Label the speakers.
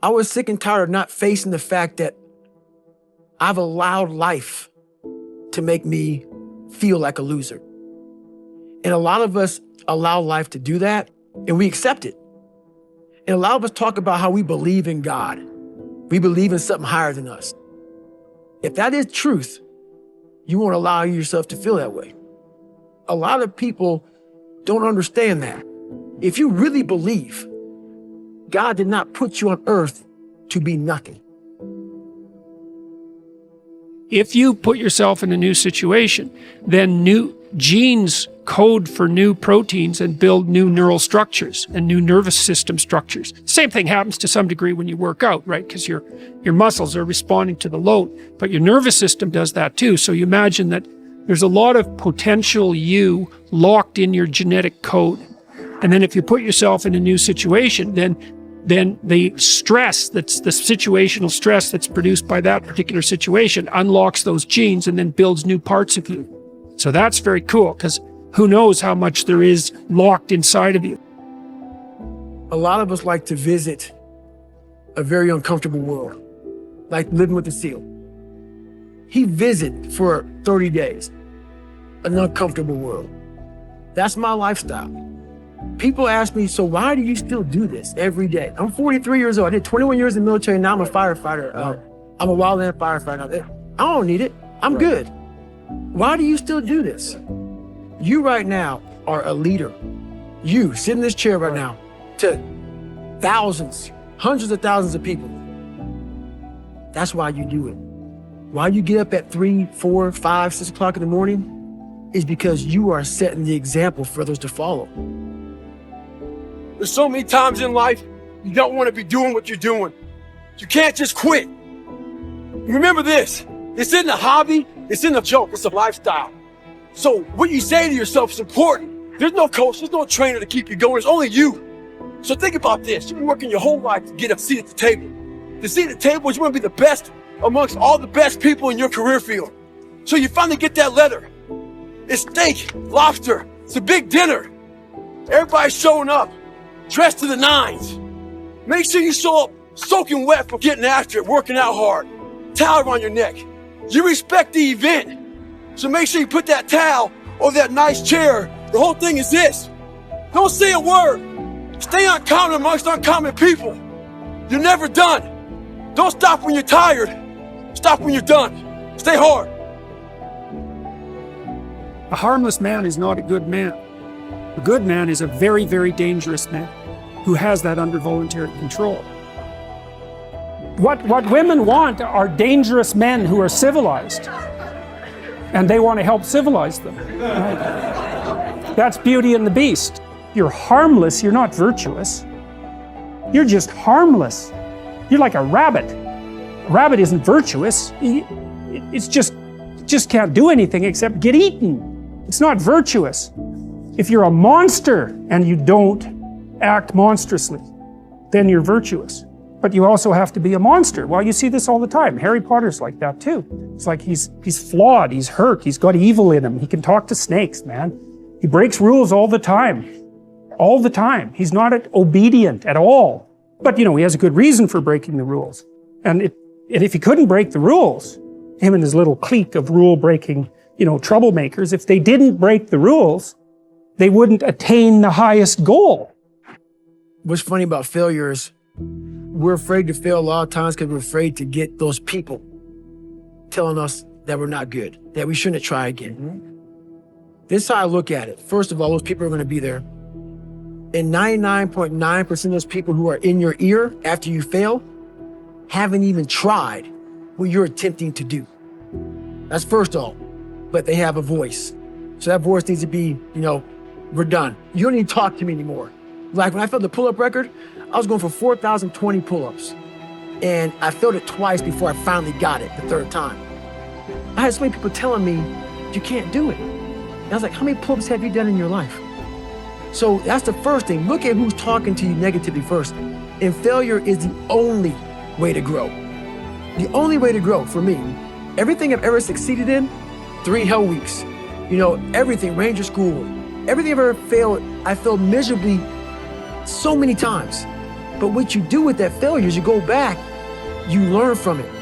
Speaker 1: I was sick and tired of not facing the fact that I've allowed life to make me feel like a loser. And a lot of us allow life to do that, and we accept it. And a lot of us talk about how we believe in God. We believe in something higher than us. If that is truth, you won't allow yourself to feel that way. A lot of people don't understand that. If you really believe, God did not put you on earth to be nothing.
Speaker 2: If you put yourself in a new situation, then new genes code for new proteins and build new neural structures and new nervous system structures. Same thing happens to some degree when you work out, right? Because your muscles are responding to the load, but your nervous system does that too. So you imagine that there's a lot of potential you locked in your genetic code. And then if you put yourself in a new situation, then the stress, that's the situational stress that's produced by that particular situation, unlocks those genes and then builds new parts of you. So that's very cool, because who knows how much there is locked inside of you.
Speaker 1: A lot of us like to visit a very uncomfortable world, like living with a SEAL. He visited for 30 days, an uncomfortable world. That's my lifestyle. People ask me, so why do you still do this every day? I'm 43 years old. I did 21 years in the military. Now I'm a firefighter. I'm a wildland firefighter. I don't need it. I'm good. Why do you still do this? You right now are a leader. You sit in this chair right now to thousands, hundreds of thousands of people. That's why you do it. Why you get up at 3, 4, 5, 6 o'clock in the morning is because you are setting the example for others to follow.
Speaker 3: There's so many times in life you don't want to be doing what you're doing. You can't just quit. Remember this, this isn't a hobby, it's not a joke, it's a lifestyle. So what you say to yourself is important. There's no coach, there's no trainer to keep you going, it's only you. So think about this, you've been working your whole life to get a seat at the table. The seat at the table is you want to be the best amongst all the best people in your career field. So you finally get that letter. It's steak, lobster, it's a big dinner. Everybody's showing up, dressed to the nines. Make sure you show up soaking wet from getting after it, working out hard. Towel around your neck. You respect the event. So make sure you put that towel over that nice chair. The whole thing is this. Don't say a word. Stay uncommon amongst uncommon people. You're never done. Don't stop when you're tired. Stop when you're done. Stay hard.
Speaker 2: A harmless man is not a good man. A good man is a very, very dangerous man who has that under voluntary control. What women want are dangerous men who are civilized. And they want to help civilize them. Right? That's Beauty and the Beast. You're harmless, you're not virtuous. You're just harmless. You're like a rabbit. A rabbit isn't virtuous. It's just can't do anything except get eaten. It's not virtuous. If you're a monster and you don't act monstrously, then you're virtuous. But you also have to be a monster. Well, you see this all the time. Harry Potter's like that too. It's like he's flawed, he's hurt, he's got evil in him. He can talk to snakes, man. He breaks rules all the time. All the time. He's not obedient at all. But, he has a good reason for breaking the rules. And if he couldn't break the rules, him and his little clique of rule-breaking, troublemakers, if they didn't break the rules, they wouldn't attain the highest goal.
Speaker 1: What's funny about failure is we're afraid to fail a lot of times because we're afraid to get those people telling us that we're not good, that we shouldn't try again. This is how I look at it. First of all, those people are going to be there. And 99.9% of those people who are in your ear after you fail haven't even tried what you're attempting to do. That's first of all. But they have a voice. So that voice needs to be, we're done. You don't need to talk to me anymore. Like when I failed the pull-up record, I was going for 4,020 pull-ups. And I failed it twice before I finally got it the third time. I had so many people telling me, you can't do it. And I was like, how many pull-ups have you done in your life? So that's the first thing. Look at who's talking to you negatively first. And failure is the only way to grow. The only way to grow for me. Everything I've ever succeeded in, 3 hell weeks. Everything, Ranger School, everything I've ever failed, I failed miserably so many times. But what you do with that failure is you go back, you learn from it.